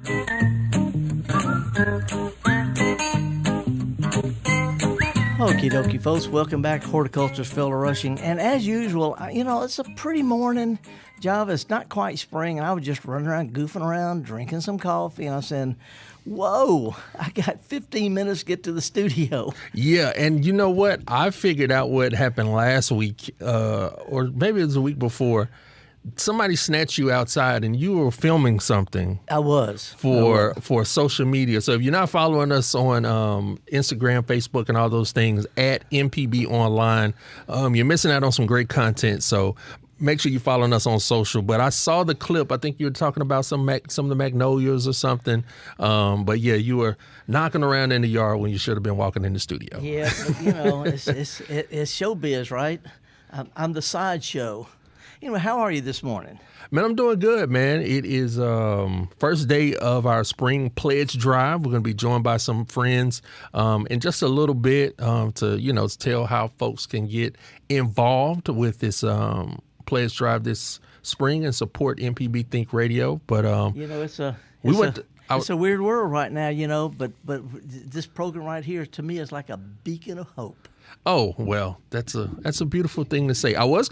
Okie dokie, folks. Welcome back to Horticulturalist Felder Rushing. And as usual, it's a pretty morning, Java. It's not quite spring. And I was just running around, goofing around, drinking some coffee. And I was saying, whoa, I got 15 minutes to get to the studio. Yeah, and you know what? I figured out what happened last week, or maybe it was the week before. Somebody snatched you outside and you were filming something. I was. For social media. So if you're not following us on Instagram, Facebook, and all those things, at MPB Online, you're missing out on some great content. So make sure you're following us on social. But I saw the clip. I think you were talking about some of the magnolias or something. But yeah, you were knocking around in the yard when you should have been walking in the studio. Yeah, but, it's showbiz, right? I'm the sideshow. How are you this morning? Man, I'm doing good, man. It is first day of our spring pledge drive. We're going to be joined by some friends in just a little bit to tell how folks can get involved with this pledge drive this spring and support MPB Think Radio. But it's a weird world right now, but this program right here to me is like a beacon of hope. Oh, well, that's a beautiful thing to say. I was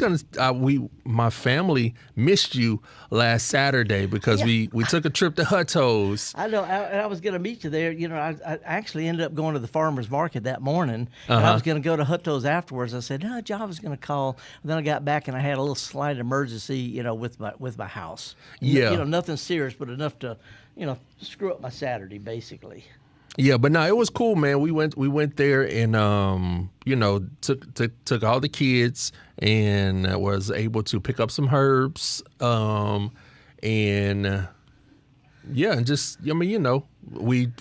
my family missed you last Saturday because we took a trip to Hutto's. I know. I was going to meet you there. I actually ended up going to the farmer's market that morning. And I was going to go to Hutto's afterwards. I said, no, John was going to call. And then I got back and I had a little slight emergency, with my house. Yeah. Nothing serious, but enough to, screw up my Saturday, basically. Yeah, but no, it was cool, man. We went there and took all the kids and was able to pick up some herbs and we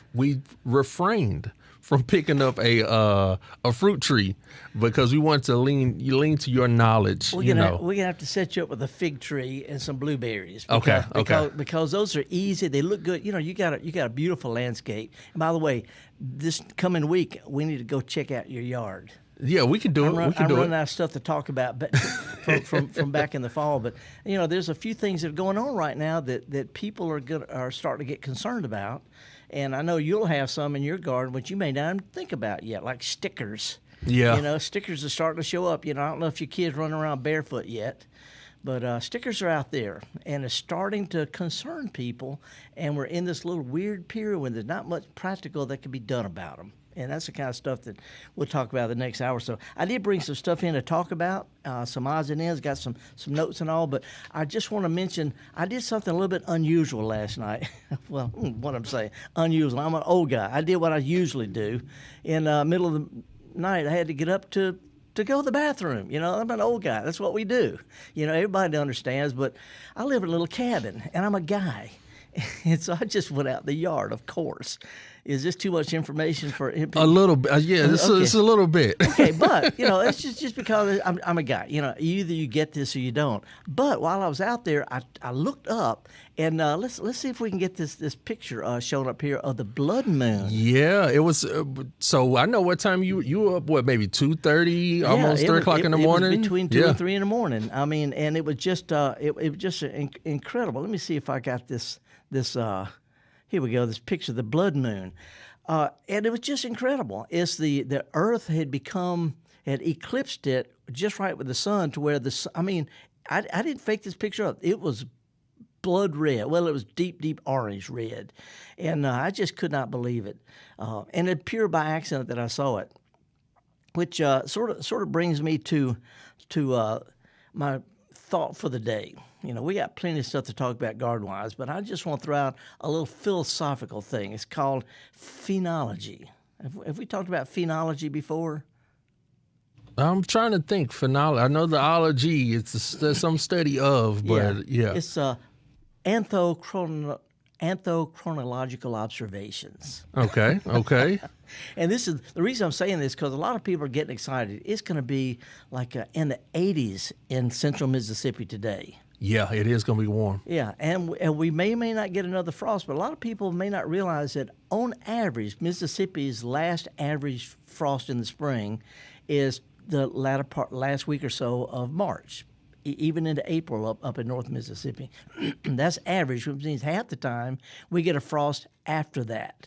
refrained from picking up a fruit tree because we want to lean to your knowledge. We're gonna have to set you up with a fig tree and some blueberries. Because those are easy. They look good. You got a beautiful landscape. And by the way, this coming week we need to go check out your yard. Yeah, we can do it. I'm running out of stuff to talk about from back in the fall. But there's a few things that are going on right now that people are starting to get concerned about. And I know you'll have some in your garden, which you may not even think about yet, like stickers. Yeah. Stickers are starting to show up. I don't know if your kids running around barefoot yet, but stickers are out there, and it's starting to concern people. And we're in this little weird period when there's not much practical that can be done about them. And that's the kind of stuff that we'll talk about the next hour or so. I did bring some stuff in to talk about, some odds and ends, got some notes and all, but I just want to mention I did something a little bit unusual last night. Well, what I'm saying, unusual. I'm an old guy. I did what I usually do. In the middle of the night, I had to get up to go to the bathroom. I'm an old guy. That's what we do. Everybody understands, but I live in a little cabin, and I'm a guy. And so I just went out in the yard, of course. Is this too much information for him? A little bit. Yeah, it's a little bit. Okay, but, it's just because I'm a guy. Either you get this or you don't. But while I was out there, I looked up, and let's see if we can get this picture shown up here of the blood moon. Yeah, it was. So I know what time you were up, maybe 2:30, almost 3 o'clock in the morning? It was between 2 and 3 in the morning. I mean, and it was just it was just incredible. Let me see if I got this. Here we go, this picture of the blood moon. And it was just incredible. It's the Earth had eclipsed it just right with the sun to where I didn't fake this picture up. It was blood red. Well, it was deep, deep orange red. And I just could not believe it. And it's pure by accident that I saw it, which sort of brings me to my thought for the day. We got plenty of stuff to talk about garden-wise, but I just want to throw out a little philosophical thing. It's called phenology. Have we talked about phenology before? I'm trying to think. Phenology. I know the ology. It's some study of, but yeah. It's anthrochronological observations. Okay. And this is the reason I'm saying this, because a lot of people are getting excited. It's going to be like in the 80s in central Mississippi today. Yeah, it is going to be warm. Yeah, and we may or may not get another frost, but a lot of people may not realize that on average, Mississippi's last average frost in the spring is the last week or so of March. even into April up in North Mississippi. That's average, which means half the time we get a frost after that.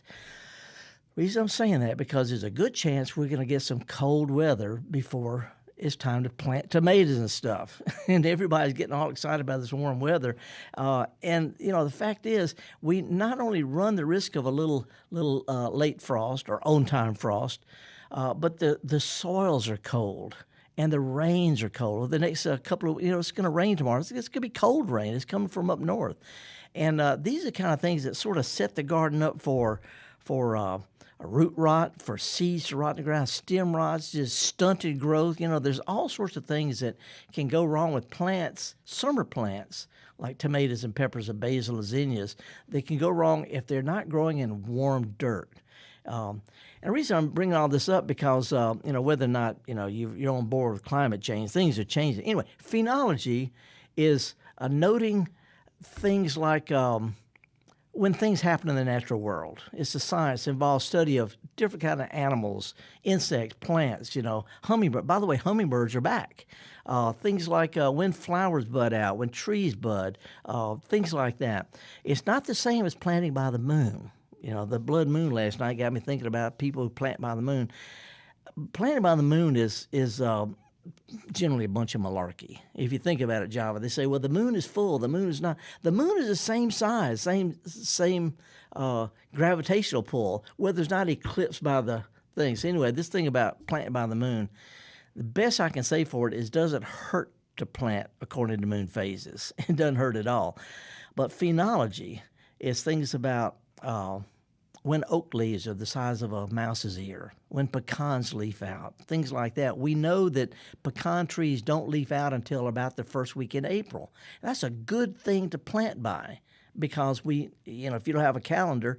The reason I'm saying that because there's a good chance we're going to get some cold weather before it's time to plant tomatoes and stuff. And everybody's getting all excited about this warm weather. And, the fact is we not only run the risk of a little late frost or on-time frost, but the soils are cold and the rains are cold. The next couple of, it's going to rain tomorrow. It's going to be cold rain. It's coming from up north. And these are kind of things that sort of set the garden up for a root rot, for seeds to rot in the ground, stem rots, just stunted growth. There's all sorts of things that can go wrong with plants, summer plants, like tomatoes and peppers and basil and zinnias. They can go wrong if they're not growing in warm dirt. And the reason I'm bringing all this up because, whether or not, you're on board with climate change, things are changing. Anyway, phenology is noting things like when things happen in the natural world. It's a science. It involves study of different kind of animals, insects, plants, hummingbird. By the way, hummingbirds are back. Things like when flowers bud out, when trees bud, things like that. It's not the same as planting by the moon. The blood moon last night got me thinking about people who plant by the moon. Planting by the moon is generally a bunch of malarkey. If you think about it, Java, they say, well, the moon is full. The moon is not. The moon is the same size, same gravitational pull, whether there's not eclipsed by the things. So anyway, this thing about planting by the moon, the best I can say for it is doesn't hurt to plant according to moon phases. It doesn't hurt at all. But phenology is things about when oak leaves are the size of a mouse's ear, when pecans leaf out, things like that. We know that pecan trees don't leaf out until about the first week in April. That's a good thing to plant by because if you don't have a calendar,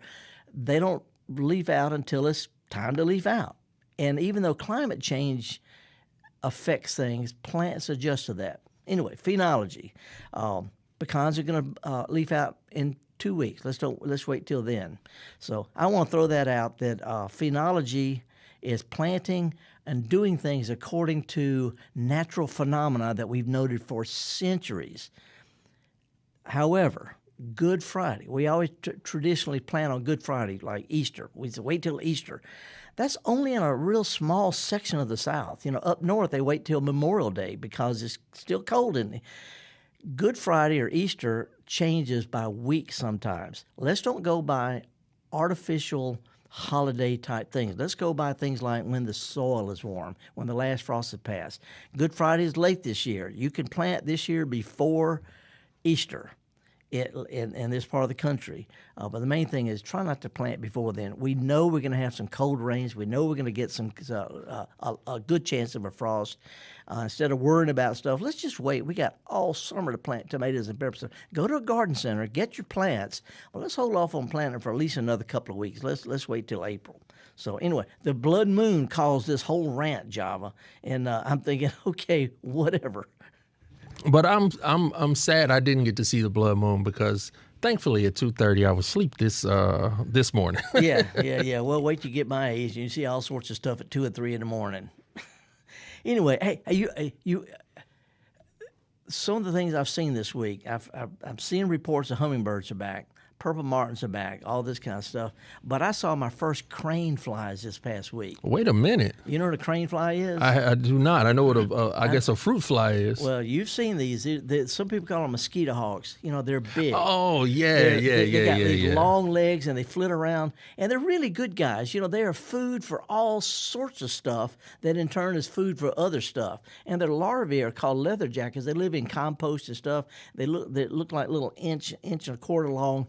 they don't leaf out until it's time to leaf out. And even though climate change affects things, plants adjust to that. Anyway, phenology. Pecans are going to leaf out in 2 weeks. Let's wait till then. So I want to throw that out that phenology is planting and doing things according to natural phenomena that we've noted for centuries. However, Good Friday, we always traditionally plan on Good Friday, like Easter. We wait till Easter. That's only in a real small section of the South. Up north they wait till Memorial Day because it's still cold in there. Good Friday or Easter changes by week sometimes. Let's don't go by artificial holiday type things. Let's go by things like when the soil is warm, when the last frost has passed. Good Friday is late this year. You can plant this year before Easter in this part of the country. But the main thing is try not to plant before then. We know we're going to have some cold rains. We know we're going to get a good chance of a frost. Instead of worrying about stuff, let's just wait. We got all summer to plant tomatoes and peppers. Go to a garden center, get your plants. Well, let's hold off on planting for at least another couple of weeks. Let's wait till April. So anyway, the blood moon caused this whole rant, Java, and I'm thinking, okay, whatever. But I'm sad I didn't get to see the blood moon because thankfully at 2:30 I was asleep this morning. Yeah. Well, wait till you get my age and you see all sorts of stuff at 2 and 3 in the morning. Anyway, hey, you. Some of the things I've seen this week, I'm seeing reports of hummingbirds are back. Purple martins are back, all this kind of stuff. But I saw my first crane flies this past week. Wait a minute. You know what a crane fly is? I do not. I know what I guess a fruit fly is. Well, you've seen these. Some people call them mosquito hawks. They're big. Oh, yeah. They got these long legs and they flit around. And they're really good guys. They are food for all sorts of stuff that in turn is food for other stuff. And their larvae are called leather jackets. They live in compost and stuff. They look like little inch and a quarter long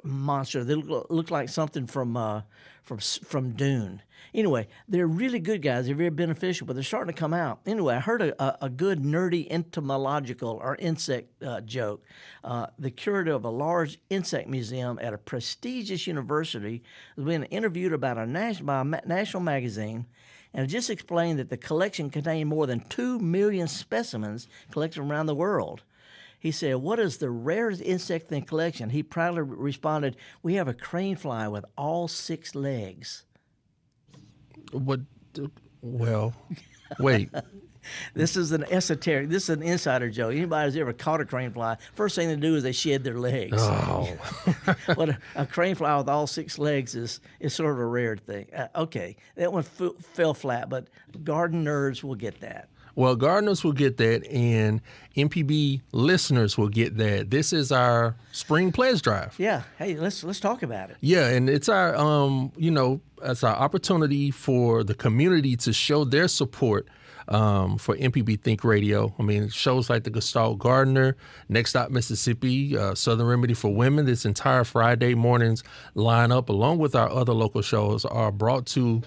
monster. They look like something from Dune. Anyway, they're really good guys. They're very beneficial, but they're starting to come out. Anyway, I heard a good nerdy entomological or insect joke. The curator of a large insect museum at a prestigious university was being interviewed by a national magazine, and it just explained that the collection contained more than 2 million specimens collected around the world. He said, "What is the rarest insect in the collection?" He proudly responded, "We have a crane fly with all 6 legs." What? Well, wait. This is an esoteric. This is an insider joke. Anybody who's ever caught a crane fly, first thing they do is they shed their legs. Oh. What a crane fly with all 6 legs is sort of a rare thing. Okay, that one fell flat, but garden nerds will get that. Well, gardeners will get that, and MPB listeners will get that. This is our spring pledge drive. Yeah. Hey, let's talk about it. Yeah, and it's our it's our opportunity for the community to show their support for MPB Think Radio. I mean, shows like the Gestalt Gardener, Next Stop Mississippi, Southern Remedy for Women. This entire Friday morning's lineup, along with our other local shows, are brought to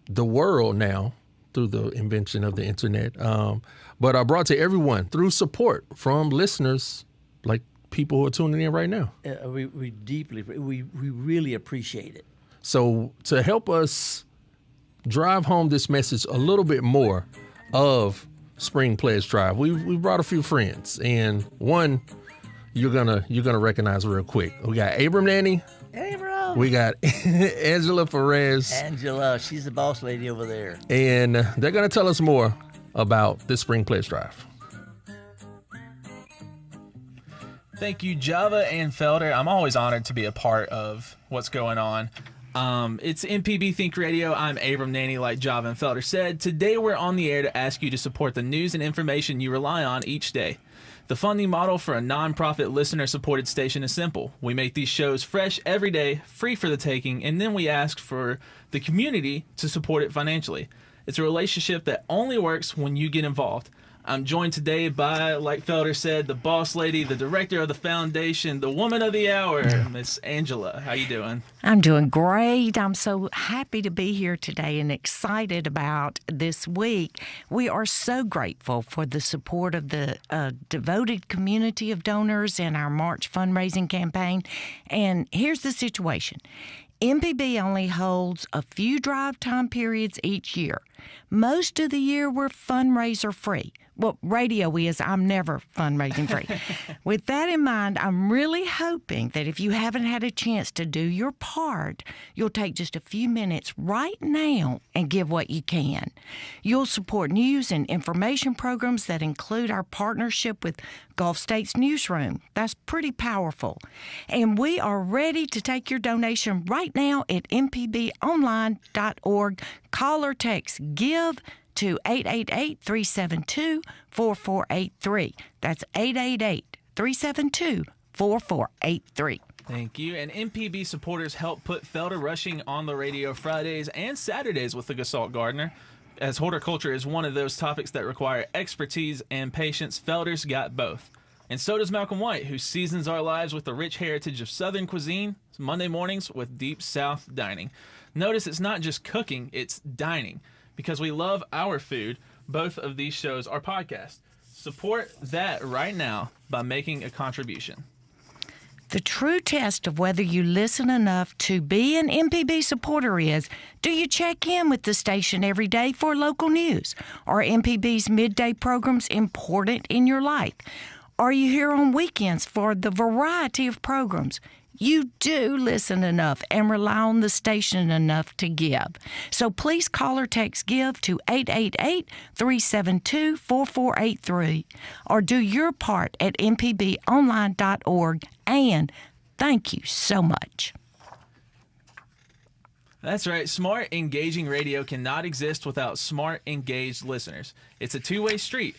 the world now through the invention of the internet, but are brought to everyone through support from listeners like people who are tuning in right now. We really appreciate it. So to help us drive home this message a little bit more of Spring Pledge Drive, we brought a few friends, and one you're gonna recognize real quick. We got Abram Nanny. Hey, bro. We got Angela Perez. Angela, she's the boss lady over there. And they're going to tell us more about this Spring Pledge Drive. Thank you, Java and Felder. I'm always honored to be a part of what's going on. It's MPB Think Radio. I'm Abram Nanny, like Java and Felder said. Today we're on the air to ask you to support the news and information you rely on each day. The funding model for a nonprofit listener-supported station is simple. We make these shows fresh every day, free for the taking, and then we ask for the community to support it financially. It's a relationship that only works when you get involved. I'm joined today by, like Felder said, the boss lady, the director of the foundation, the woman of the hour, Miss Angela. How you doing? I'm doing great. I'm so happy to be here today and excited about this week. We are so grateful for the support of the devoted community of donors in our March fundraising campaign. And here's the situation. MPB only holds a few drive time periods each year. Most of the year, we're fundraiser free. Well, radio is. I'm never fundraising free. With that in mind, I'm really hoping that if you haven't had a chance to do your part, you'll take just a few minutes right now and give what you can. You'll support news and information programs that include our partnership with Gulf States Newsroom. That's pretty powerful. And we are ready to take your donation right now at mpbonline.org. Call or text GIVE to 888-372-4483. That's 888-372-4483. Thank you. And MPB supporters help put Felder Rushing on the radio Fridays and Saturdays with the Gestalt Gardener. As horticulture is one of those topics that require expertise and patience, Felder's got both. And so does Malcolm White, who seasons our lives with the rich heritage of Southern cuisine, Monday mornings with Deep South dining. Notice it's not just cooking, it's dining. Because we love our food, both of these shows are podcasts. Support that right now by making a contribution. The true test of whether you listen enough to be an MPB supporter is, do you check in with the station every day for local news? Are MPB's midday programs important in your life? Are you here on weekends for the variety of programs? You do listen enough and rely on the station enough to give. So please call or text GIVE to 888-372-4483 or do your part at mpbonline.org, and thank you so much. That's right. Smart, engaging radio cannot exist without smart, engaged listeners. It's a two-way street.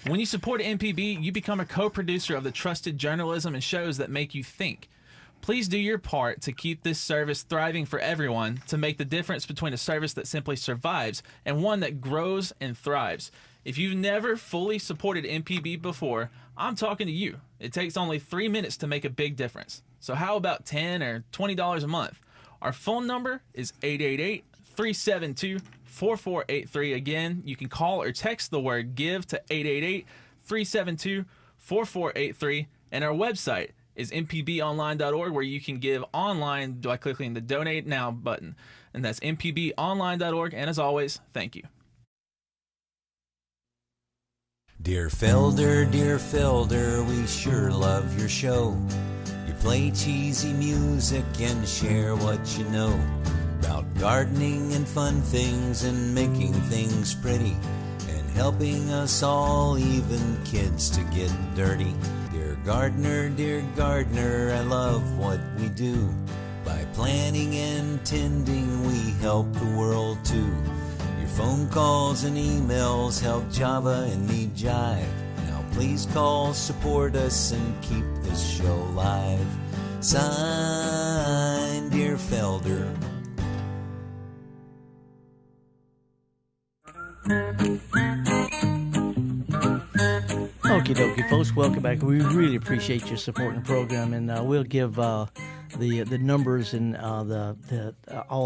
When you support MPB, you become a co-producer of the trusted journalism and shows that make you think. Please do your part to keep this service thriving for everyone, to make the difference between a service that simply survives and one that grows and thrives. If you've never fully supported MPB before, I'm talking to you. It takes only 3 minutes to make a big difference. So how about $10 or $20 a month? Our phone number is 888-372-4483. Again, you can call or text the word GIVE to 888-372-4483. And our website is mpbonline.org, where you can give online by clicking the Donate Now button. And that's mpbonline.org. And as always, thank you. Dear Felder, we sure love your show. You play cheesy music and share what you know about gardening and fun things and making things pretty. helping us all, even kids, to get dirty. Dear gardener, I love what we do. By planting and tending, we help the world too. Your phone calls and emails help Java and me jive. Now please call, support us, and keep this show live. Signed, Dear Felder. Okie dokie, folks. Welcome back. We really appreciate your supporting the program, and we'll give the numbers and all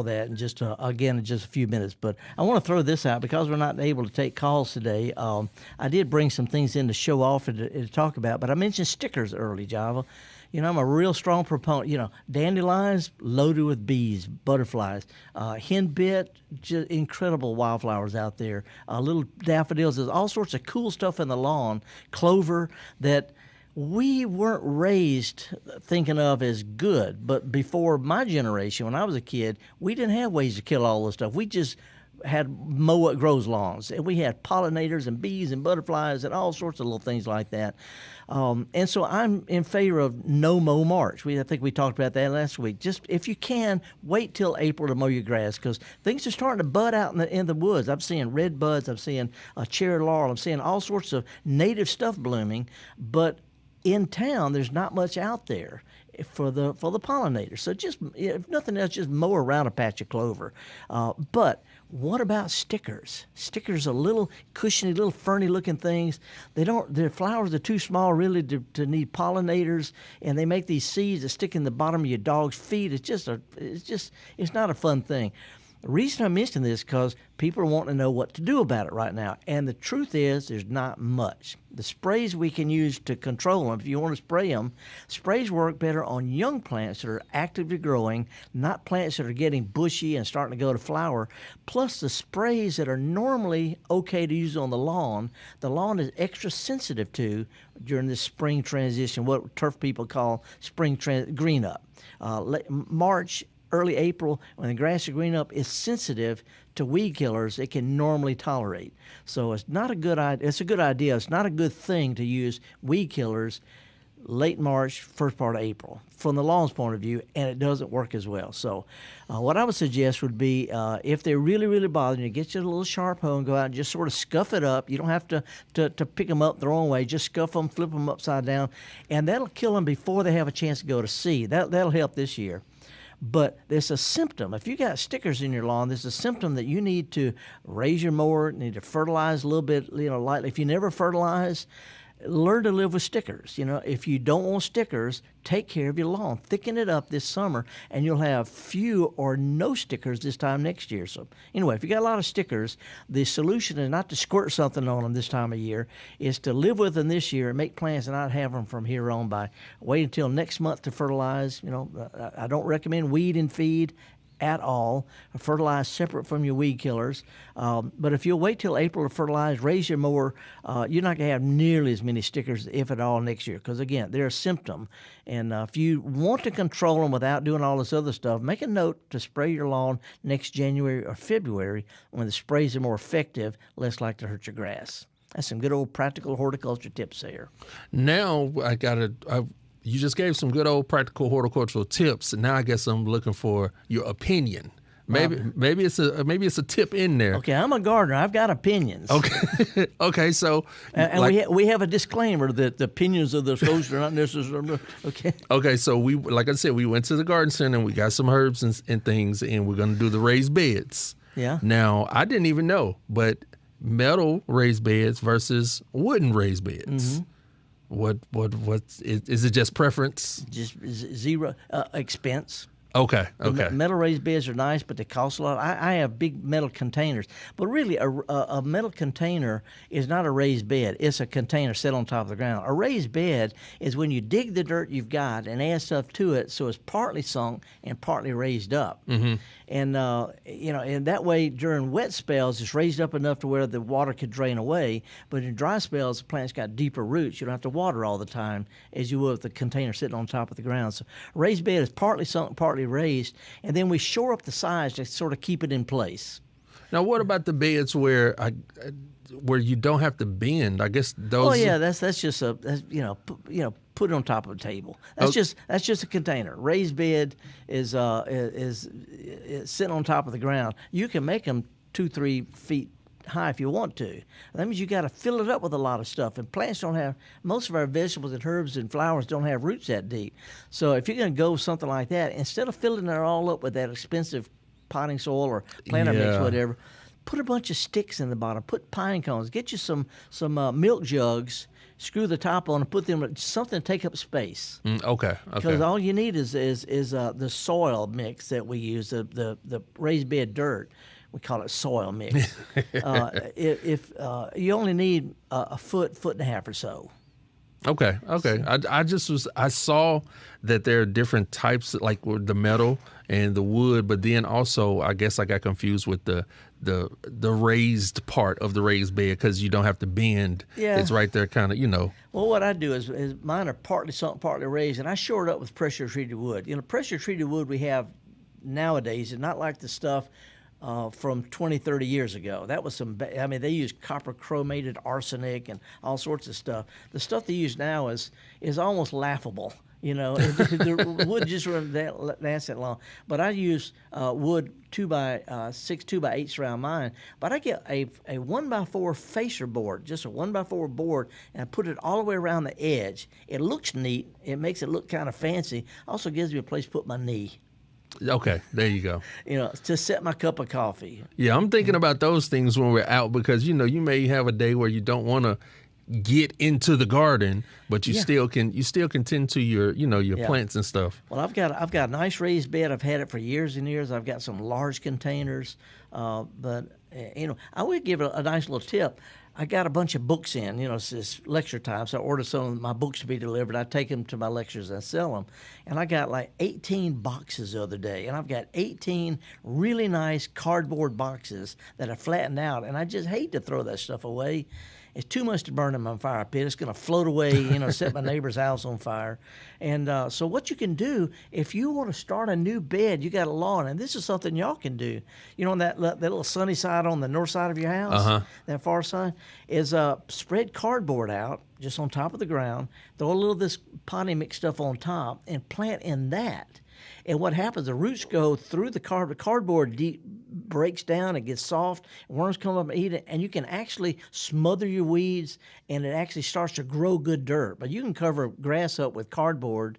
that in just in just a few minutes. But I want to throw this out because we're not able to take calls today. I did bring some things in to show off and to talk about, but I mentioned stickers early, Java. You know, I'm a real strong proponent. You know, dandelions loaded with bees, butterflies, henbit, just incredible wildflowers out there. Little daffodils. There's all sorts of cool stuff in the lawn. Clover that we weren't raised thinking of as good. But before my generation, when I was a kid, we didn't have ways to kill all this stuff. We just had mow what grows lawns, and we had pollinators and bees and butterflies and all sorts of little things like that. And so I'm in favor of no mow March. I think we talked about that last week. Just if you can, wait till April to mow your grass because things are starting to bud out in the woods. I'm seeing red buds. I'm seeing cherry laurel. I'm seeing all sorts of native stuff blooming. But in town, there's not much out there for the pollinators. So just, if nothing else, just mow around a patch of clover. But what about stickers? Stickers are little cushiony, little ferny-looking things. Their flowers are too small really to need pollinators, and they make these seeds that stick in the bottom of your dog's feet. It's not a fun thing. The reason I mention this is because people are wanting to know what to do about it right now. And the truth is there's not much. The sprays we can use to control them, if you want to spray them, sprays work better on young plants that are actively growing, not plants that are getting bushy and starting to go to flower. Plus the sprays that are normally okay to use on the lawn is extra sensitive to during this spring transition, what turf people call spring green up. March, early April, when the grass is green up, is sensitive to weed killers it can normally tolerate. So it's not a good idea. It's a good idea. It's not a good thing to use weed killers late March, first part of April, from the lawn's point of view, and it doesn't work as well. So what I would suggest would be if they're really, really bothering you, get you a little sharp hoe and go out and just sort of scuff it up. You don't have to pick them up the wrong way. Just scuff them, flip them upside down, and that'll kill them before they have a chance to go to seed. That'll help this year. But there's a symptom. If you got stickers in your lawn, there's a symptom that you need to raise your mower, need to fertilize a little bit, lightly. If you never fertilize, learn to live with stickers. If you don't want stickers, take care of your lawn. Thicken it up this summer, and you'll have few or no stickers this time next year. So anyway, if you got a lot of stickers, the solution is not to squirt something on them this time of year. Is to live with them this year and make plans and not have them from here on by wait until next month to fertilize. I don't recommend weed and feed at all. Fertilize separate from your weed killers. But if you'll wait till April to fertilize, raise your mower, you're not going to have nearly as many stickers, if at all, next year. Because, again, they're a symptom. And if you want to control them without doing all this other stuff, make a note to spray your lawn next January or February when the sprays are more effective, less likely to hurt your grass. That's some good old practical horticulture tips there. Now you just gave some good old practical horticultural tips, and now I guess I'm looking for your opinion. Maybe it's a tip in there. Okay, I'm a gardener. I've got opinions. Okay, okay. So, we have a disclaimer that the opinions of the host are not necessarily okay. Okay, so we went to the garden center and we got some herbs and things, and we're going to do the raised beds. Yeah. Now I didn't even know, but metal raised beds versus wooden raised beds. Mm-hmm. What is it? Just preference? Just zero expense. Okay. Metal raised beds are nice, but they cost a lot. I have big metal containers, but really a metal container is not a raised bed. It's a container set on top of the ground. A raised bed is when you dig the dirt you've got and add stuff to it, so it's partly sunk and partly raised up. Mm-hmm. And and that way during wet spells it's raised up enough to where the water could drain away. But in dry spells, the plant's got deeper roots. You don't have to water all the time as you would with the container sitting on top of the ground. So a raised bed is partly sunk, partly raised, and then we shore up the sides to sort of keep it in place. Now, what about the beds where you don't have to bend? I guess those. Oh yeah, that's just put it on top of a table. That's just a container. Raised bed is sitting on top of the ground. You can make them 2-3 feet high if you want to. That means you got to fill it up with a lot of stuff. And plants don't have, most of our vegetables and herbs and flowers don't have roots that deep. So if you're going to go with something like that, instead of filling it all up with that expensive potting soil or planter mix, whatever, put a bunch of sticks in the bottom. Put pine cones. Get you some milk jugs. Screw the top on and put them with something to take up space. Okay. Because all you need is the soil mix that we use, the raised bed dirt. We call it soil mix. If you only need a foot and a half or so. Okay. I saw that there are different types, like with the metal and the wood, but then also I guess I got confused with the raised part of the raised bed because you don't have to bend. Yeah. It's right there, kind of, Well, what I do is mine are partly sunk, partly raised, and I shore it up with pressure treated wood. Pressure treated wood we have nowadays is not like the stuff from 20, 30 years ago. That was they use copper chromated arsenic and all sorts of stuff. The stuff they use now is almost laughable. The wood just doesn't last that long. But I use wood 2x6, 2x8 around mine. But I get a 1x4 facer board, just a 1x4 board, and I put it all the way around the edge. It looks neat. It makes it look kind of fancy. Also gives me a place to put my knee. Okay, there you go. To set my cup of coffee. Yeah, I'm thinking about those things when we're out because, you may have a day where you don't want to get into the garden, but you still can tend to your plants and stuff. Well, I've got a nice raised bed. I've had it for years and years. I've got some large containers, but I would give it a nice little tip. I got a bunch of books in, it's lecture time, so I ordered some of my books to be delivered. I take them to my lectures and sell them. And I got like 18 boxes the other day, and I've got 18 really nice cardboard boxes that are flattened out, and I just hate to throw that stuff away. It's too much to burn in my fire pit. It's going to float away, set my neighbor's house on fire. And so what you can do, if you want to start a new bed, you got a lawn, and this is something y'all can do. On that little sunny side on the north side of your house, that far side, is spread cardboard out just on top of the ground, throw a little of this potting mix stuff on top, and plant in that. And what happens, the roots go through the cardboard breaks down, it gets soft, worms come up and eat it, and you can actually smother your weeds, and it actually starts to grow good dirt. But you can cover grass up with cardboard,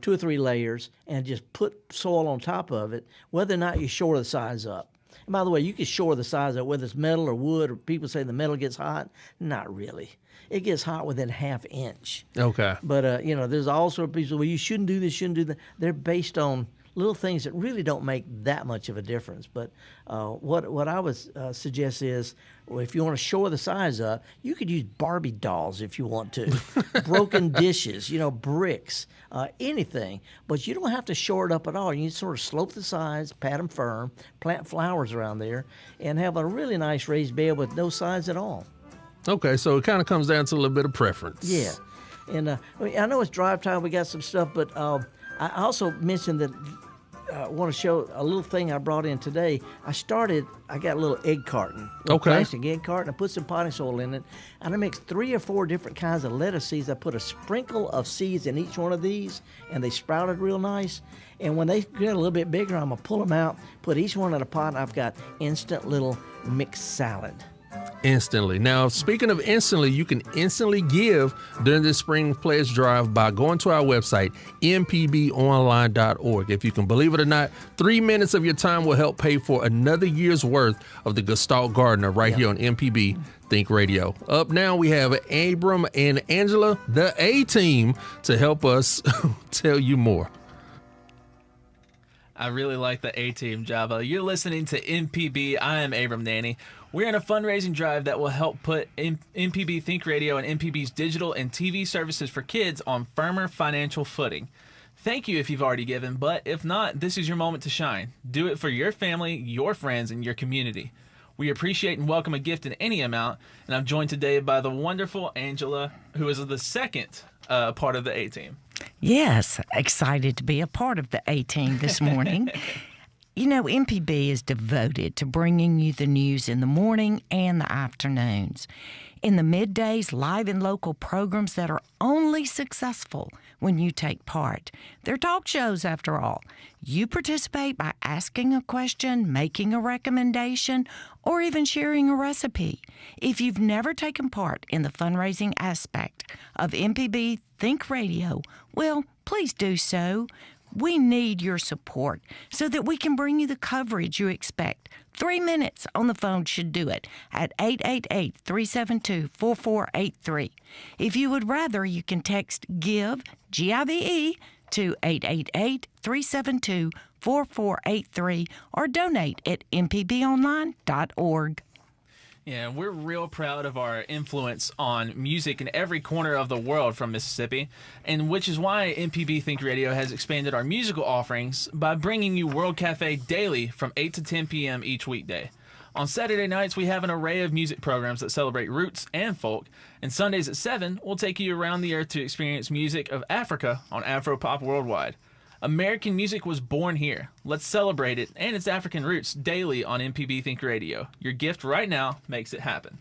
2 or 3 layers, and just put soil on top of it, whether or not you shore the sides up. And by the way, you can shore the sides up, whether it's metal or wood, or people say the metal gets hot. Not really. It gets hot within ½ inch. Okay. But, there's all sorts of people, well, you shouldn't do this, shouldn't do that. They're based on little things that really don't make that much of a difference. But what I would suggest is, if you want to shore the sides up, you could use Barbie dolls if you want to. Broken dishes, bricks, anything. But you don't have to shore it up at all. You sort of slope the sides, pat them firm, plant flowers around there, and have a really nice raised bed with no sides at all. Okay, so it kind of comes down to a little bit of preference. Yeah. And I know it's drive time, we got some stuff, but I also mentioned that I want to show a little thing I brought in today. I got a little egg carton, plastic egg carton. I put some potting soil in it, and I mixed 3 or 4 different kinds of lettuce seeds. I put a sprinkle of seeds in each one of these, and they sprouted real nice. And when they get a little bit bigger, I'm going to pull them out, put each one in a pot, and I've got instant little mixed salad. Instantly. Now, speaking of instantly, you can instantly give during this spring pledge drive by going to our website, mpbonline.org. If you can believe it or not, 3 minutes of your time will help pay for another year's worth of the Gestalt Gardener right here on MPB Think Radio. Up now, we have Abram and Angela, the A-Team, to help us tell you more. I really like the A-Team, Java. You're listening to MPB. I am Abram Nanny. We're in a fundraising drive that will help put MPB Think Radio and MPB's digital and TV services for kids on firmer financial footing. Thank you if you've already given, but if not, this is your moment to shine. Do it for your family, your friends, and your community. We appreciate and welcome a gift in any amount, and I'm joined today by the wonderful Angela, who is the second part of the A-Team. Yes, excited to be a part of the A-Team this morning. You know, MPB is devoted to bringing you the news in the morning and the afternoons. In the middays, live and local programs that are only successful when you take part. They're talk shows, after all. You participate by asking a question, making a recommendation, or even sharing a recipe. If you've never taken part in the fundraising aspect of MPB Think Radio, well, please do so. We need your support so that we can bring you the coverage you expect. 3 minutes on the phone should do it at 888-372-4483. If you would rather, you can text GIVE, G-I-V-E, to 888-372-4483 or donate at mpbonline.org. Yeah, we're real proud of our influence on music in every corner of the world from Mississippi, and which is why MPB Think Radio has expanded our musical offerings by bringing you World Cafe daily from 8 to 10 p.m. each weekday. On Saturday nights, we have an array of music programs that celebrate roots and folk, and Sundays at 7, we'll take you around the earth to experience music of Africa on Afro-Pop Worldwide. American music was born here. Let's celebrate it and its African roots daily on MPB Think Radio. Your gift right now makes it happen.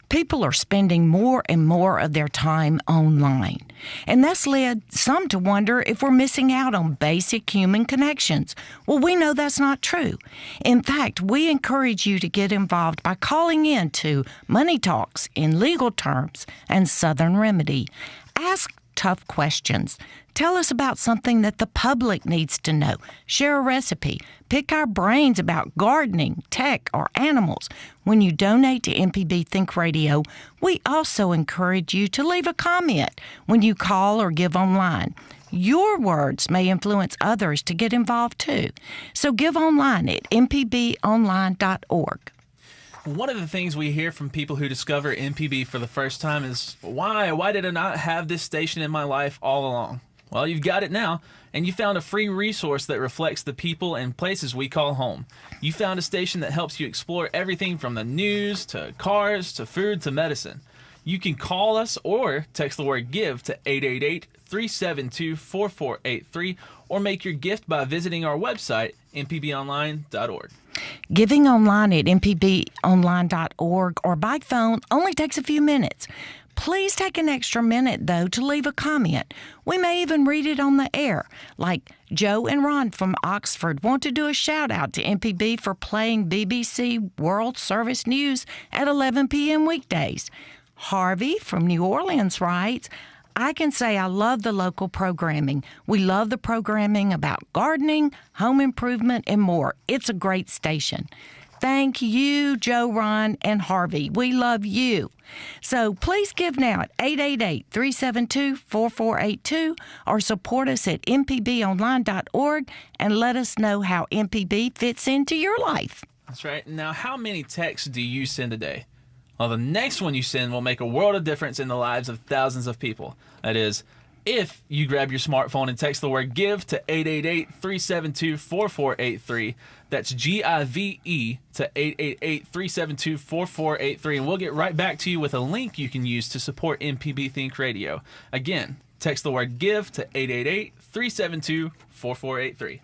People are spending more and more of their time online, and that's led some to wonder if we're missing out on basic human connections. Well, we know that's not true. In fact, we encourage you to get involved by calling in to Money Talks in Legal Terms and Southern Remedy. Ask tough questions. Tell us about something that the public needs to know. Share a recipe. Pick our brains about gardening, tech, or animals. When you donate to MPB Think Radio, we also encourage you to leave a comment when you call or give online. Your words may influence others to get involved too. So give online at mpbonline.org. One of the things we hear from people who discover MPB for the first time is, why did I not have this station in my life all along? Well, you've got it now, and you found a free resource that reflects the people and places we call home. You found a station that helps you explore everything from the news to cars to food to medicine. You can call us or text the word GIVE to 888-372-4483 or make your gift by visiting our website, mpbonline.org. Giving online at mpbonline.org or by phone only takes a few minutes. Please take an extra minute, though, to leave a comment. We may even read it on the air. Like Joe and Ron from Oxford want to do a shout-out to MPB for playing BBC World Service News at 11 p.m. weekdays. Harvey from New Orleans writes, I can say I love the local programming. We love the programming about gardening, home improvement, and more. It's a great station. Thank you, Joe, Ron, and Harvey. We love you. So please give now at 888-372-4482 or support us at mpbonline.org and let us know how MPB fits into your life. That's right. Now, how many texts do you send a day? Well, the next one you send will make a world of difference in the lives of thousands of people. That is, if you grab your smartphone and text the word GIVE to 888-372-4483, that's GIVE to 888-372-4483, and we'll get right back to you with a link you can use to support MPB Think Radio. Again, text the word GIVE to 888-372-4483.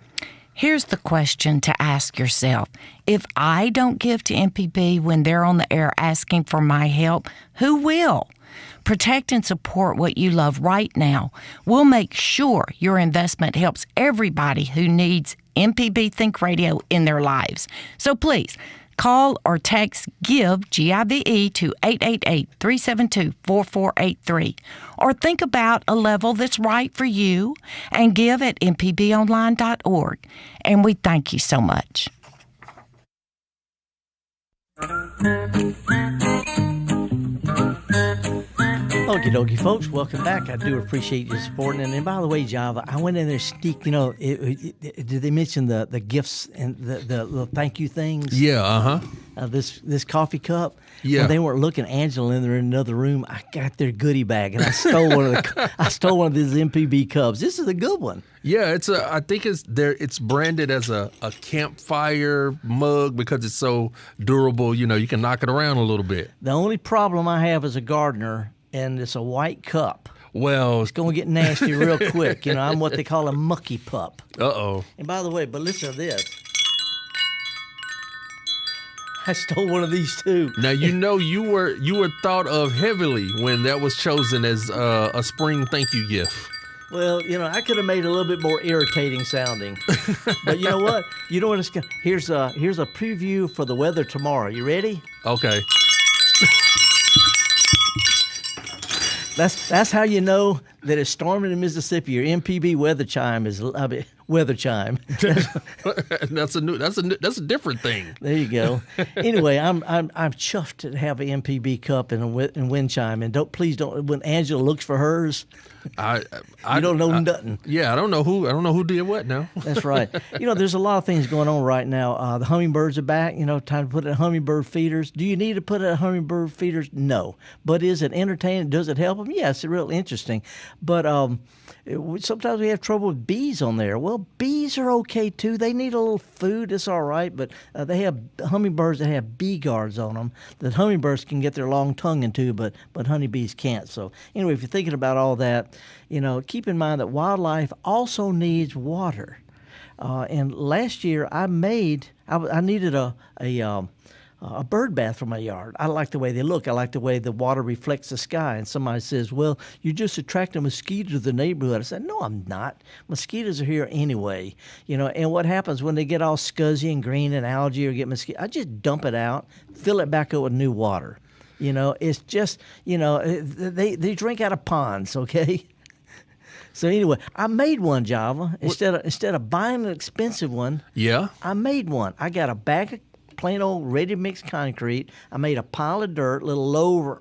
Here's the question to ask yourself. If I don't give to MPB when they're on the air asking for my help, who will? Protect and support what you love right now. We'll make sure your investment helps everybody who needs MPB Think Radio in their lives. So please, call or text GIVE, G-I-V-E, to 888-372-4483. Or think about a level that's right for you and give at mpbonline.org. And we thank you so much. Okie dokie, folks. Welcome back. I do appreciate you supporting. And by the way, Java, I went in there did they mention the gifts and the little thank you things? Yeah, This coffee cup. Yeah. When they weren't looking, Angela in there in another room, I got their goodie bag and I stole one of these MPB cups. This is a good one. Yeah, I think it's branded as a campfire mug because it's so durable. You know, you can knock it around a little bit. The only problem I have as a gardener, and it's a white cup. Well, It's going to get nasty real quick. You know, I'm what they call a mucky pup. Uh-oh. And by the way, but listen to this. I stole one of these too. Now you were thought of heavily when that was chosen as a spring thank you gift. Well, I could have made it a little bit more irritating sounding, but you know what? Here's a preview for the weather tomorrow. You ready? Okay. That's how you know that it's storming in Mississippi. Your MPB weather chime is weather chime. That's a different thing. There you go. Anyway, I'm chuffed to have an MPB cup and a wind chime. And please don't. When Angela looks for hers, I don't know nothing. Yeah, I don't know who did what now. That's right. There's a lot of things going on right now. The hummingbirds are back. Time to put in hummingbird feeders. Do you need to put in hummingbird feeders? No. But is it entertaining? Does it help them? Yeah, it's real interesting. But sometimes we have trouble with bees on there. Well, bees are okay too. They need a little food. It's all right. But they have hummingbirds that have bee guards on them that hummingbirds can get their long tongue into, but honeybees can't. So anyway, if you're thinking about all that, keep in mind that wildlife also needs water. And last year I needed a bird bath for my yard. I like the way they look. I like the way the water reflects the sky. And somebody says, well, you just attract a mosquito to the neighborhood. I said, no, I'm not. Mosquitoes are here anyway. And what happens when they get all scuzzy and green and algae or get mosquito? I just dump it out, fill it back up with new water. It's just, they drink out of ponds, okay? So anyway, I made one, Java. Instead of buying an expensive one, yeah, I made one. I got a bag of plain old ready-mix concrete. I made a pile of dirt, little low,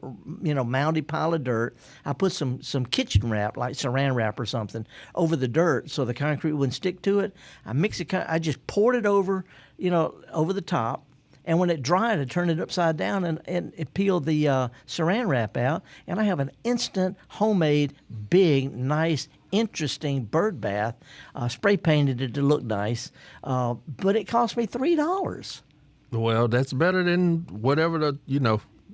moundy pile of dirt. I put some kitchen wrap, like saran wrap or something, over the dirt so the concrete wouldn't stick to it. I just poured it over, over the top. And when it dried, I turned it upside down and it peeled the saran wrap out. And I have an instant, homemade, big, nice, interesting bird bath. Spray painted it to look nice. But it cost me $3. Well, that's better than whatever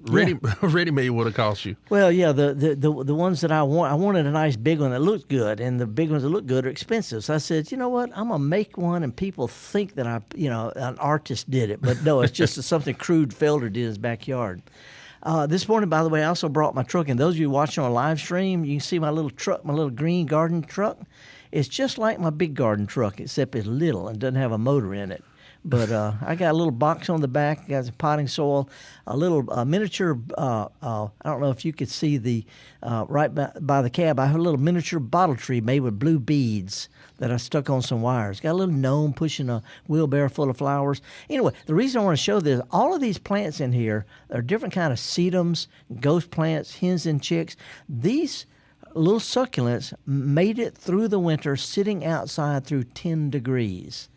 ready-made would have cost you. Well, yeah, the ones that I wanted a nice big one that looked good, and the big ones that look good are expensive. So I said, you know what, I'm gonna make one, and people think that an artist did it, but no, it's just something crude Felder did in his backyard. This morning, by the way, I also brought my truck, and those of you watching on live stream, you can see my little truck, my little green garden truck. It's just like my big garden truck, except it's little and doesn't have a motor in it. But I got a little box on the back, got some potting soil, a little miniature, I don't know if you could see the, right by the cab, I have a little miniature bottle tree made with blue beads that I stuck on some wires. Got a little gnome pushing a wheelbarrow full of flowers. Anyway, the reason I want to show this, all of these plants in here are different kind of sedums, ghost plants, hens and chicks. These little succulents made it through the winter sitting outside through 10 degrees.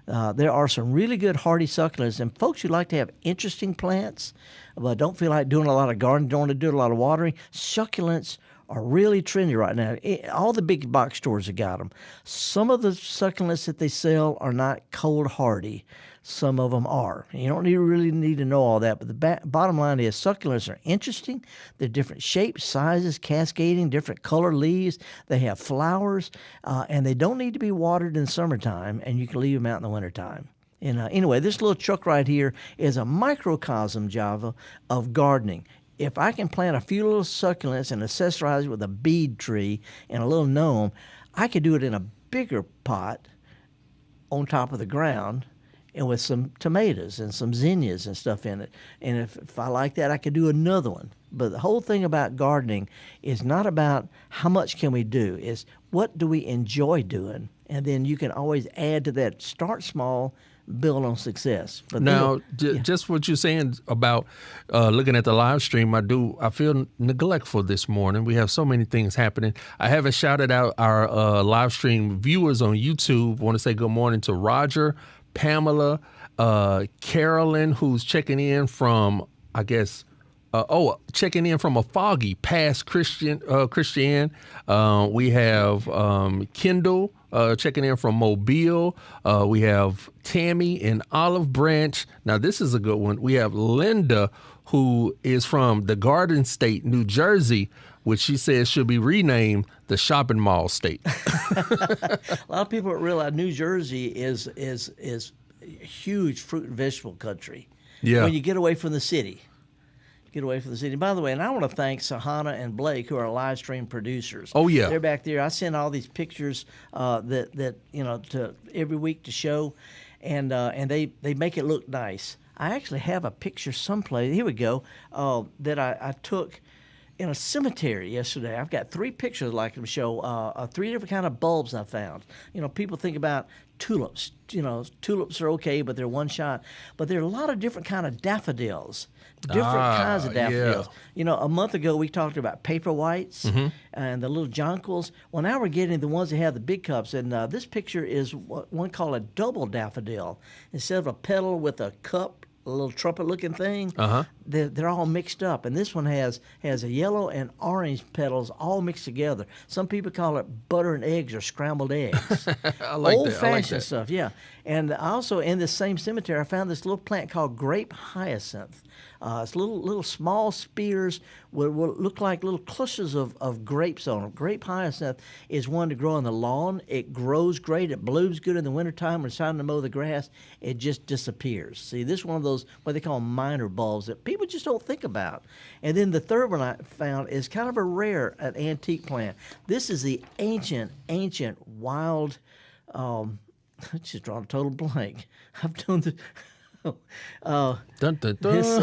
There are some really good hardy succulents, and folks who like to have interesting plants but don't feel like doing a lot of gardening, don't want to do a lot of watering, succulents are really trendy right now. All the big box stores have got them. Some of the succulents that they sell are not cold hardy. Some of them are. You don't really need to know all that, but the bottom line is succulents are interesting. They're different shapes, sizes, cascading, different color leaves. They have flowers, and they don't need to be watered in summertime, and you can leave them out in the wintertime. And anyway, this little truck right here is a microcosm, Java, of gardening. If I can plant a few little succulents and accessorize it with a bead tree and a little gnome, I could do it in a bigger pot on top of the ground and with some tomatoes and some zinnias and stuff in it. And if I like that, I could do another one. But the whole thing about gardening is not about how much can we do. It's what do we enjoy doing. And then you can always add to that. Start small, build on success. But now, just what you're saying about looking at the live stream, I feel neglectful this morning. We have so many things happening. I haven't shouted out our live stream viewers on YouTube. I want to say good morning to Roger, Pamela, Carolyn, who's checking in from, I guess, checking in from a foggy past Christian. We have Kendall checking in from Mobile. We have Tammy in Olive Branch. Now, this is a good one. We have Linda, who is from the Garden State, New Jersey, which she says should be renamed the Shopping Mall State. A lot of people don't realize New Jersey is a huge fruit and vegetable country. Yeah. when you get away from the city. Get away from the city. By the way, and I want to thank Sahana and Blake, who are live stream producers. Oh, yeah. They're back there. I send all these pictures that to every week to show, and they make it look nice. I actually have a picture someplace. Here we go. That I took in a cemetery yesterday. I've got 3 pictures I'd like to show. 3 different kind of bulbs I found. People think about tulips. Tulips are okay, but they're one shot. But there are a lot of different kind of daffodils. Different kinds of daffodils. Yeah. A month ago we talked about paper whites and the little jonquils. Well, now we're getting the ones that have the big cups. And this picture is one called a double daffodil. Instead of a petal with a cup, a little trumpet-looking thing, they're all mixed up. And this one has a yellow and orange petals all mixed together. Some people call it butter and eggs or scrambled eggs. I like Old-fashioned that. stuff, yeah. And also in this same cemetery, I found this little plant called grape hyacinth. It's little small spears will look like little clusters of grapes on them. Grape hyacinth is one to grow on the lawn. It grows great. It blooms good in the wintertime when it's time to mow the grass. It just disappears. See, this is one of those, what they call minor bulbs that people just don't think about. And then the third one I found is kind of an antique plant. This is the ancient wild, I just drawn a total blank. I've done the... Dun, dun, dun. This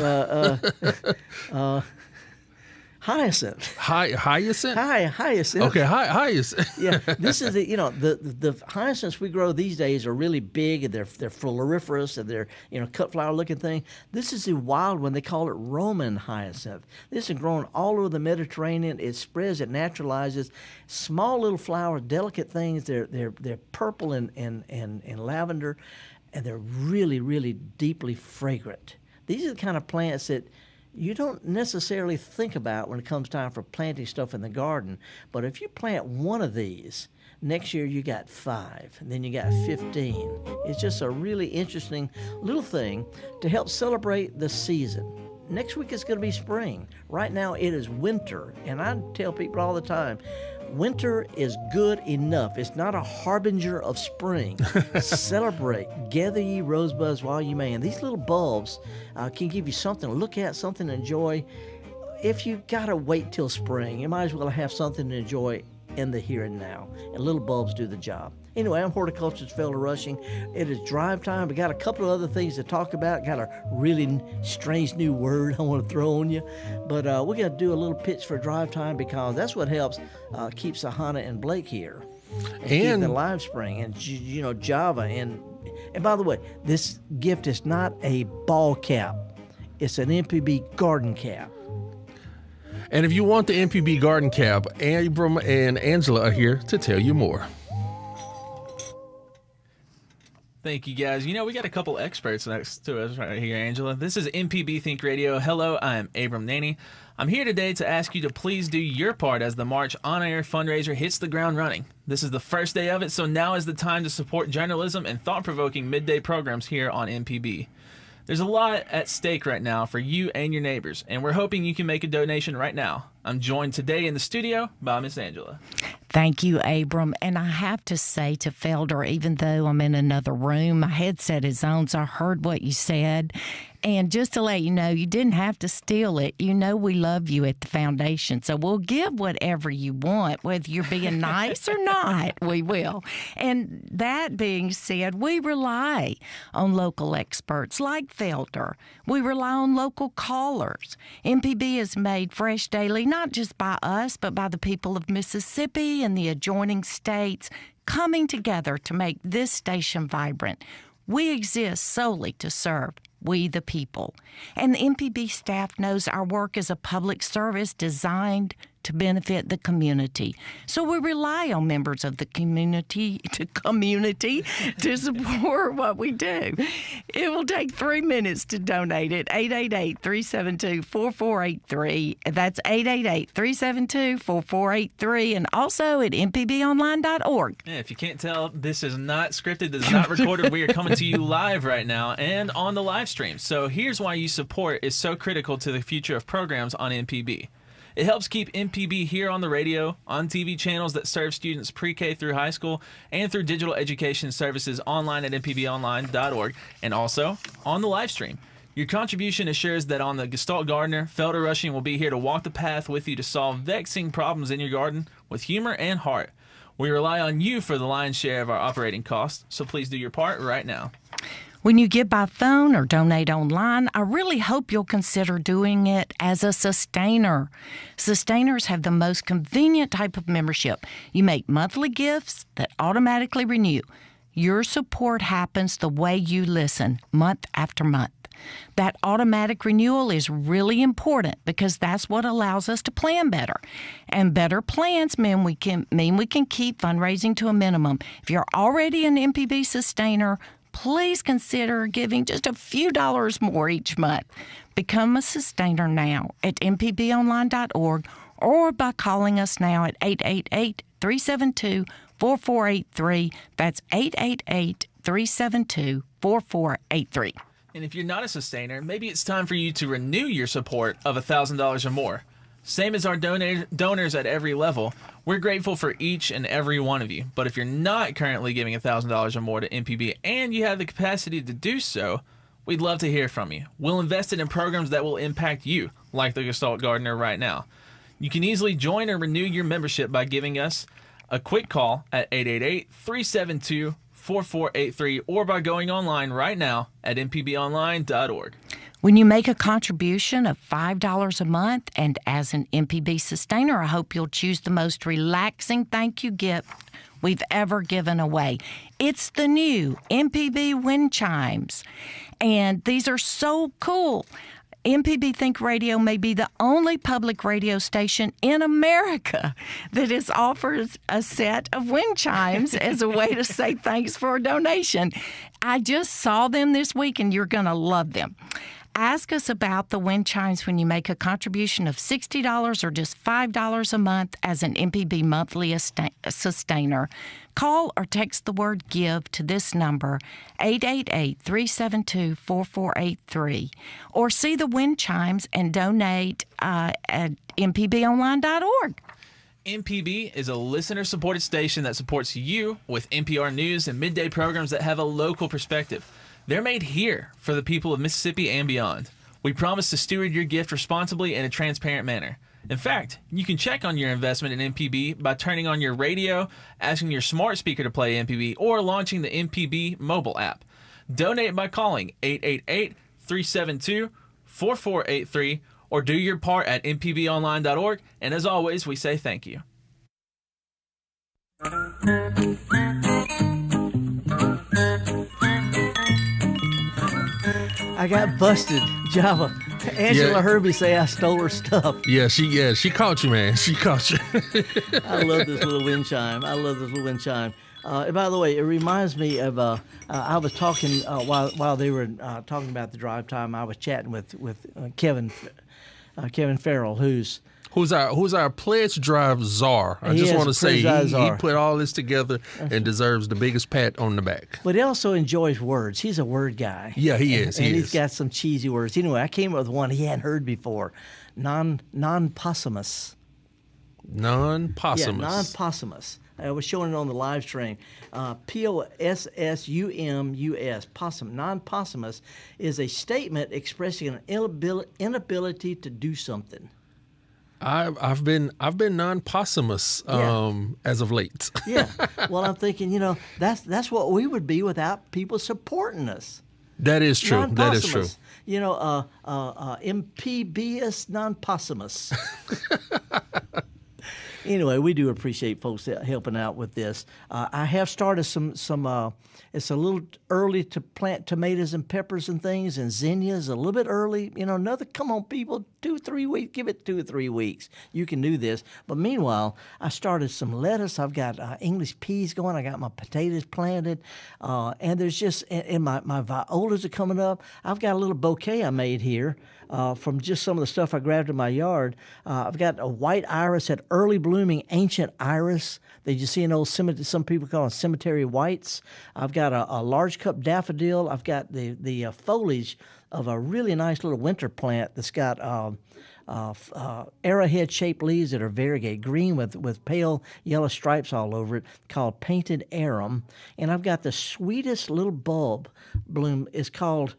hyacinth. Hyacinth? Hyacinth. Okay, hyacinth. Yeah, this is the hyacinths we grow these days are really big and they're floriferous and they're cut flower looking thing. This is the wild one. They call it Roman hyacinth. This is grown all over the Mediterranean. It spreads, it naturalizes. Small little flowers, delicate things. They're purple and lavender. And they're really, really deeply fragrant. These are the kind of plants that you don't necessarily think about when it comes time for planting stuff in the garden. But if you plant one of these, next year you got 5, and then you got 15. It's just a really interesting little thing to help celebrate the season. Next week it's going to be spring. Right now it is winter, and I tell people all the time, winter is good enough. It's not a harbinger of spring. Celebrate. Gather ye rosebuds while you may. And these little bulbs can give you something to look at, something to enjoy. If you got to wait till spring, you might as well have something to enjoy in the here and now. And little bulbs do the job. Anyway, I'm horticulturalist Felder Rushing. It is drive time. We got a couple of other things to talk about. Got a really strange new word I want to throw on you. But we're going to do a little pitch for drive time because that's what helps keep Sahana and Blake here. And keep the live spring and, Java. And by the way, this gift is not a ball cap. It's an MPB garden cap. And if you want the MPB garden cap, Abram and Angela are here to tell you more. Thank you, guys. We got a couple experts next to us right here, Angela. This is MPB Think Radio. Hello, I'm Abram Naney. I'm here today to ask you to please do your part as the March On-Air fundraiser hits the ground running. This is the first day of it, so now is the time to support journalism and thought-provoking midday programs here on MPB. There's a lot at stake right now for you and your neighbors, and we're hoping you can make a donation right now. I'm joined today in the studio by Miss Angela. Thank you, Abram. And I have to say to Felder, even though I'm in another room, my headset is on, so I heard what you said. And just to let you know, you didn't have to steal it. We love you at the foundation. So we'll give whatever you want, whether you're being nice or not, we will. And that being said, we rely on local experts like Felder. We rely on local callers. MPB is made fresh daily, not just by us, but by the people of Mississippi and the adjoining states coming together to make this station vibrant. We exist solely to serve we the people. And the MPB staff knows our work is a public service designed to benefit the community. So we rely on members of the community to support what we do. It will take 3 minutes to donate at 888-372-4483. That's 888-372-4483, and also at mpbonline.org. Yeah, if you can't tell, this is not scripted, this is not recorded. We are coming to you live right now and on the live stream. So here's why your support is so critical to the future of programs on MPB. It helps keep MPB here on the radio, on TV channels that serve students pre-K through high school, and through digital education services online at mpbonline.org, and also on the live stream. Your contribution assures that on the Gestalt Gardener, Felder Rushing will be here to walk the path with you to solve vexing problems in your garden with humor and heart. We rely on you for the lion's share of our operating costs, so please do your part right now. When you give by phone or donate online, I really hope you'll consider doing it as a sustainer. Sustainers have the most convenient type of membership. You make monthly gifts that automatically renew. Your support happens the way you listen, month after month. That automatic renewal is really important because that's what allows us to plan better. And better plans mean we can keep fundraising to a minimum. If you're already an MPB sustainer, please consider giving just a few dollars more each month. Become a sustainer now at mpbonline.org or by calling us now at 888-372-4483. That's 888-372-4483. And if you're not a sustainer, maybe it's time for you to renew your support of $1,000 or more. Same as our donors at every level, we're grateful for each and every one of you. But if you're not currently giving $1,000 or more to MPB and you have the capacity to do so, we'd love to hear from you. We'll invest it in programs that will impact you, like the Gestalt Gardener right now. You can easily join or renew your membership by giving us a quick call at 888-372-4483 or by going online right now at mpbonline.org. When you make a contribution of $5 a month, and as an MPB sustainer, I hope you'll choose the most relaxing thank you gift we've ever given away. It's the new MPB wind chimes, and these are so cool. MPB Think Radio may be the only public radio station in America that offers a set of wind chimes as a way to say thanks for a donation. I just saw them this week, and you're going to love them. Ask us about the wind chimes when you make a contribution of $60 or just $5 a month as an MPB monthly sustainer. Call or text the word GIVE to this number, 888-372-4483. Or see the wind chimes and donate at mpbonline.org. MPB is a listener-supported station that supports you with NPR news and midday programs that have a local perspective. They're made here for the people of Mississippi and beyond. We promise to steward your gift responsibly in a transparent manner. In fact, you can check on your investment in MPB by turning on your radio, asking your smart speaker to play MPB, or launching the MPB mobile app. Donate by calling 888-372-4483 or do your part at mpbonline.org. And as always, we say thank you. I got busted, Java. Angela Herbie say I stole her stuff. Yeah, she caught you, man. She caught you. I love this little wind chime. And by the way, it reminds me of I was talking while they were talking about the drive time. I was chatting with Kevin Farrell, who's our pledge drive czar. I just want to say he put all this together and deserves the biggest pat on the back. But he also enjoys words. He's a word guy. Yeah, he is. He's got some cheesy words. Anyway, I came up with one he hadn't heard before. Non-possumus. Non-possumus. Yeah, non-possumus. I was showing it on the live stream. Possumus. Possum. Non-possumus is a statement expressing an inability to do something. I've been non-possumus as of late. Yeah. Well, I'm thinking, that's what we would be without people supporting us. That is true. That is true. MPBS non-possumus. Anyway, we do appreciate folks helping out with this. I have started some. It's a little early to plant tomatoes and peppers and things, and zinnias a little bit early. Come on, people, 2-3 weeks. Give it 2 or 3 weeks. You can do this. But meanwhile, I started some lettuce. I've got English peas going. I got my potatoes planted, and there's just and my violas are coming up. I've got a little bouquet I made here. From just some of the stuff I grabbed in my yard. I've got a white iris, that early blooming ancient iris that you see in old cemetery. Some people call them cemetery whites. I've got a large cup daffodil. I've got the foliage of a really nice little winter plant that's got arrowhead-shaped leaves that are variegated, green with pale yellow stripes all over it, called painted arum. And I've got the sweetest little bulb bloom. It's called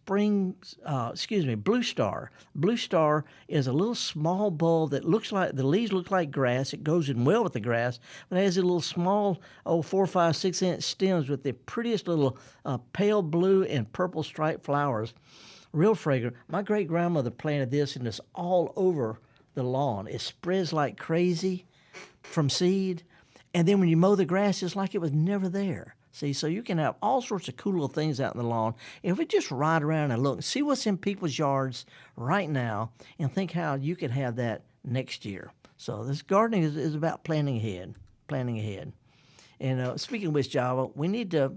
Blue Star. Blue Star is a little small bulb that looks like, the leaves look like grass. It goes in well with the grass, but it has a little small, 4, 5, 6 inch stems with the prettiest little pale blue and purple striped flowers. Real fragrant. My great grandmother planted this, and it's all over the lawn. It spreads like crazy from seed, and then when you mow the grass, it's like it was never there. See, so you can have all sorts of cool little things out in the lawn. If we just ride around and look, see what's in people's yards right now, and think how you could have that next year. So this gardening is about planning ahead. And speaking of which, Java, we need to,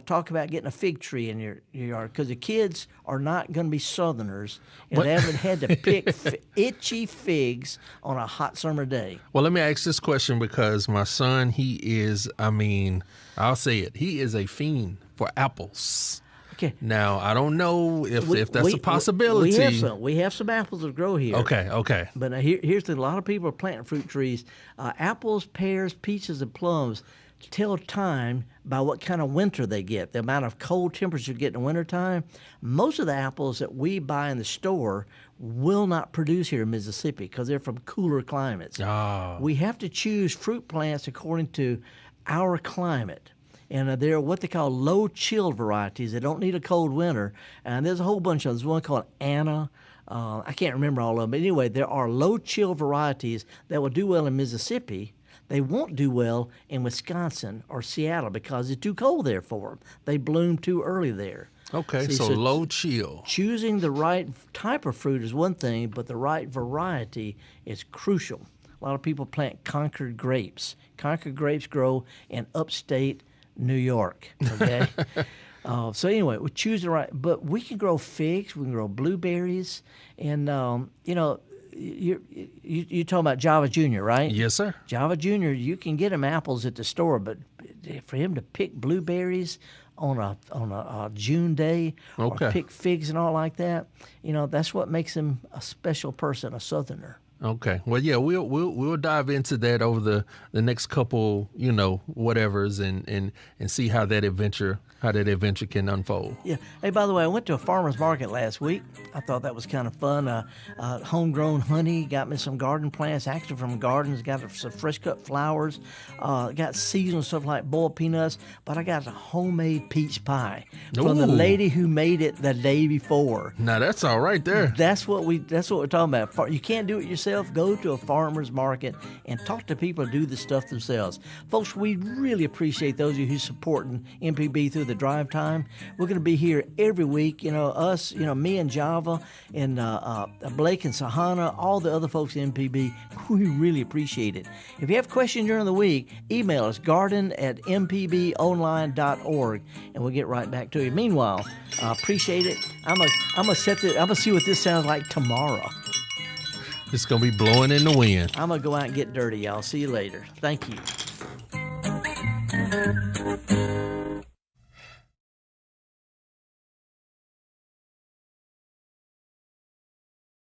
talk about getting a fig tree in your yard, because the kids are not going to be Southerners and they haven't had to pick itchy figs on a hot summer day. Well, let me ask this question, because my son, he is, I'll say it, he is a fiend for apples. Okay. Now, I don't know if that's a possibility. We have some apples that grow here. Okay. But here's the, a lot of people are planting fruit trees. Apples, pears, peaches, and plums tell time by what kind of winter they get, the amount of cold temperatures you get in the wintertime. Most of the apples that we buy in the store will not produce here in Mississippi because they're from cooler climates. Oh. We have to choose fruit plants according to our climate. And they're what they call low chill varieties. They don't need a cold winter. And there's a whole bunch of them. There's one called Anna. I can't remember all of them. But anyway, there are low chill varieties that will do well in Mississippi. They won't do well in Wisconsin or Seattle because it's too cold there for them. They bloom too early there. Okay, so low chill. Choosing the right type of fruit is one thing, but the right variety is crucial. A lot of people plant Concord grapes. Concord grapes grow in upstate New York, okay? So anyway, we choose the right, but we can grow figs, we can grow blueberries, and, you're talking about Java Jr., right? Yes, sir. Java Jr., you can get him apples at the store, but for him to pick blueberries on a June day, okay, or pick figs and all like that, that's what makes him a special person, a Southerner. Okay. Well, yeah, we'll dive into that over the next couple, whatevers, and see how that adventure can unfold. Yeah. Hey, by the way, I went to a farmer's market last week. I thought that was kind of fun. Homegrown honey, got me some garden plants, actually from gardens, got some fresh cut flowers, got seasonal stuff like boiled peanuts, but I got a homemade peach pie from the lady who made it the day before. Now that's all right there. That's what we're talking about. You can't do it yourself. Go to a farmer's market and talk to people who do the stuff themselves. Folks, we really appreciate those of you who supporting MPB through the drive time. We're going to be here every week. Us, me and Java and Blake and Sahana, all the other folks in MPB, we really appreciate it. If you have questions during the week, email us garden@mpbonline.org and we'll get right back to you. Meanwhile, appreciate it. I'm gonna see what this sounds like tomorrow. It's going to be blowing in the wind. I'm going to go out and get dirty, y'all. See you later. Thank you.